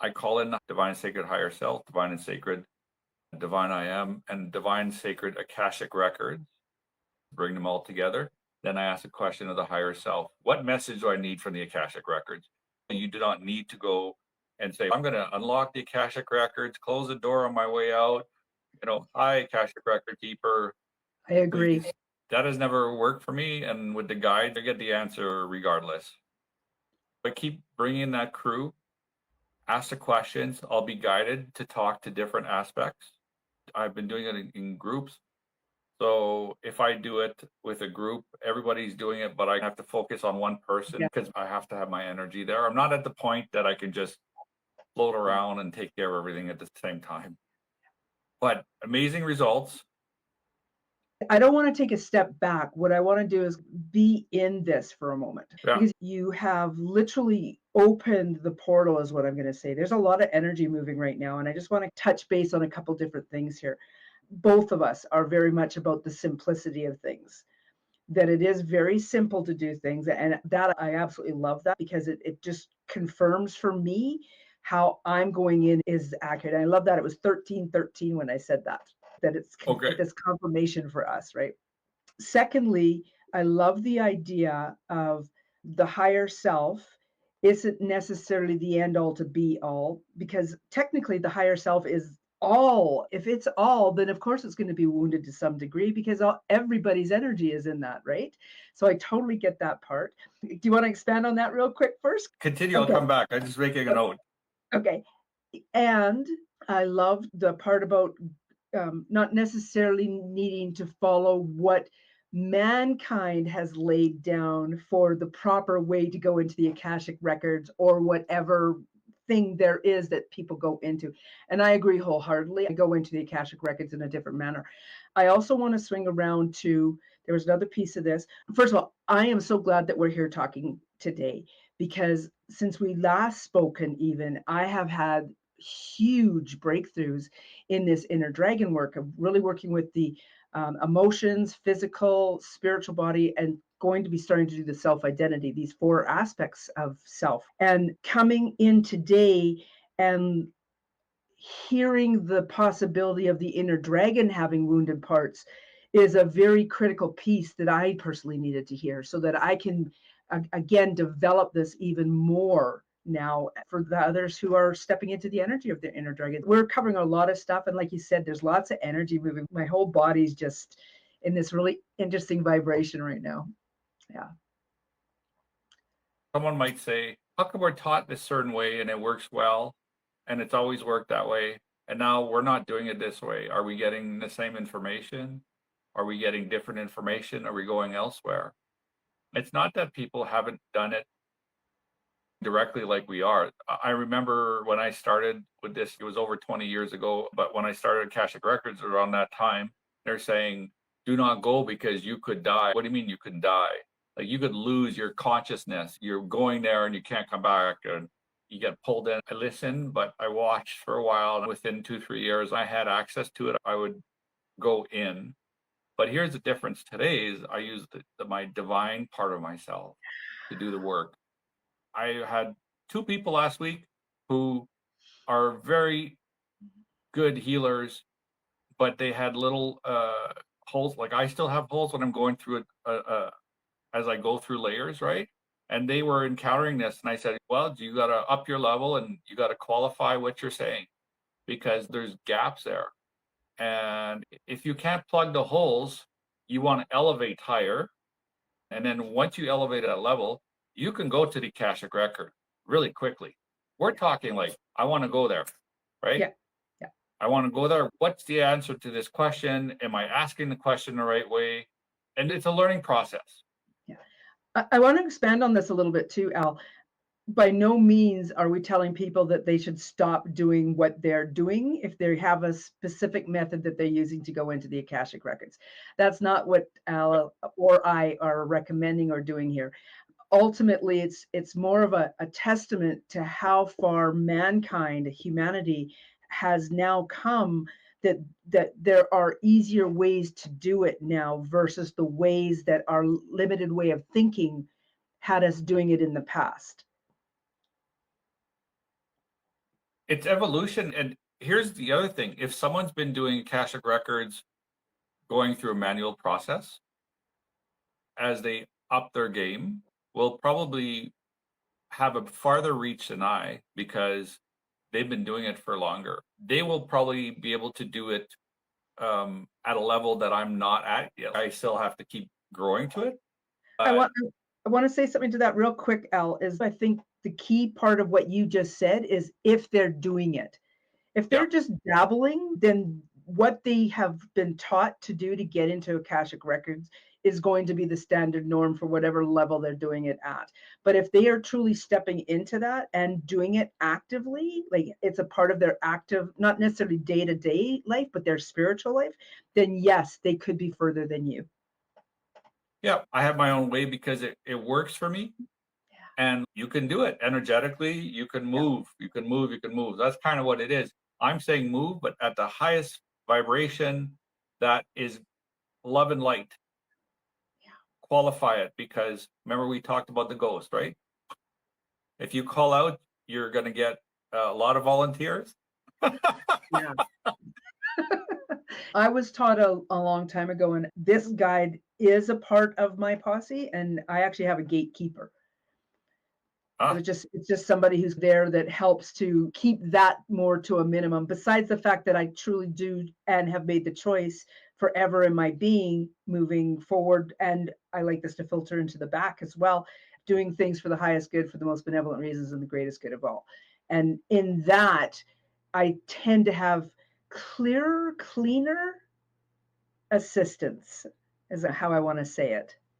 I call in divine and sacred higher self, divine and sacred divine I am, and divine sacred Akashic records, bring them all together. Then I ask a question of the higher self. What message do I need from the Akashic records? You do not need to go and say, I'm going to unlock the Akashic records, close the door on my way out. Hi, Akashic record keeper. I agree. Please. That has never worked for me. And with the guide, I get the answer regardless. But keep bringing that crew, ask the questions. I'll be guided to talk to different aspects. I've been doing it in groups. So if I do it with a group, everybody's doing it, but I have to focus on one person because I have to have my energy there. I'm not at the point that I can just float around and take care of everything at the same time. But amazing results. I don't want to take a step back. What I want to do is be in this for a moment, because you have literally opened the portal, is what I'm going to say. There's a lot of energy moving right now, and I just want to touch base on a couple different things here. Both of us are very much about the simplicity of things, that it is very simple to do things. And that I absolutely love that, because it just confirms for me how I'm going in is accurate. And I love that it was 1313 when I said that it's this confirmation for us, right? Secondly, I love the idea of the higher self isn't necessarily the end all to be all, because technically the higher self is all. If it's all, then of course it's going to be wounded to some degree, because everybody's energy is in that, right? So I totally get that part. Do you want to expand on that real quick first? Continue. Okay. I'll come back. I'm just making a note. Okay. And I love the part about not necessarily needing to follow what mankind has laid down for the proper way to go into the Akashic records, or whatever thing there is that people go into. And I agree wholeheartedly. I go into the Akashic records in a different manner. I also want to swing around to, there was another piece of this. First of all, I am so glad that we're here talking today, because since we last spoken, even I have had huge breakthroughs in this inner dragon work of really working with the emotions, physical, spiritual body, and going to be starting to do the self-identity, these 4 aspects of self. And coming in today and hearing the possibility of the inner dragon having wounded parts is a very critical piece that I personally needed to hear, so that I can again develop this even more now for the others who are stepping into the energy of their inner dragon. We're covering a lot of stuff, and like you said, there's lots of energy moving. My whole body's just in this really interesting vibration right now. Yeah. Someone might say, how come we're taught this certain way and it works well, and it's always worked that way, and now we're not doing it this way? Are we getting the same information? Are we getting different information? Are we going elsewhere? It's not that people haven't done it directly like we are. I remember when I started with this, it was over 20 years ago, but when I started Akashic Records around that time, they're saying, do not go because you could die. What do you mean you could die? Like, you could lose your consciousness. You're going there and you can't come back, and you get pulled in. I listened, but I watched for a while. And within 2-3 years, I had access to it. I would go in. But here's the difference today is I use my divine part of myself to do the work. I had 2 people last week who are very good healers, but they had little holes. Like, I still have holes when I'm going through it as I go through layers, right? And they were encountering this, and I said, well, you got to up your level and you got to qualify what you're saying, because there's gaps there. And if you can't plug the holes, you want to elevate higher. And then once you elevate at a level, you can go to the Akashic record really quickly. We're talking like, I want to go there, right? Yeah. I want to go there. What's the answer to this question? Am I asking the question the right way? And it's a learning process. Yeah. I want to expand on this a little bit too, Al. By no means are we telling people that they should stop doing what they're doing if they have a specific method that they're using to go into the Akashic records. That's not what Al or I are recommending or doing here. Ultimately, it's more of a testament to how far mankind, humanity, has now come, that there are easier ways to do it now versus the ways that our limited way of thinking had us doing it in the past. It's evolution. And here's the other thing. If someone's been doing Akashic records going through a manual process, as they up their game, will probably have a farther reach than I because they've been doing it for longer. They will probably be able to do it at a level that I'm not at yet. I still have to keep growing to it. I But want I wanna say something to that real quick, Al, is I think the key part of what you just said is if they're doing it. If yeah, they're just dabbling, then what they have been taught to do to get into Akashic Records is going to be the standard norm for whatever level they're doing it at. But if they are truly stepping into that and doing it actively, like it's a part of their active, not necessarily day-to-day life, but their spiritual life, then yes, they could be further than you. yeah, I have my own way because it works for me. And you can do it energetically. You can Yeah, move. You can move. You can move. That's kind of what it is. I'm saying move, but at the highest vibration that is love and light. yeah, Qualify it because remember we talked about the ghost, right? If you call out, you're going to get a lot of volunteers. yeah. I was taught a long time ago, and this guide is a part of my posse, and I actually have a gatekeeper. So Ah, it's just somebody who's there that helps to keep that more to a minimum, besides the fact that I truly do and have made the choice forever in my being moving forward, and I like this to filter into the back as well, doing things for the highest good, for the most benevolent reasons, and the greatest good of all. And in that, I tend to have clearer, cleaner assistance, is how I wanna say it.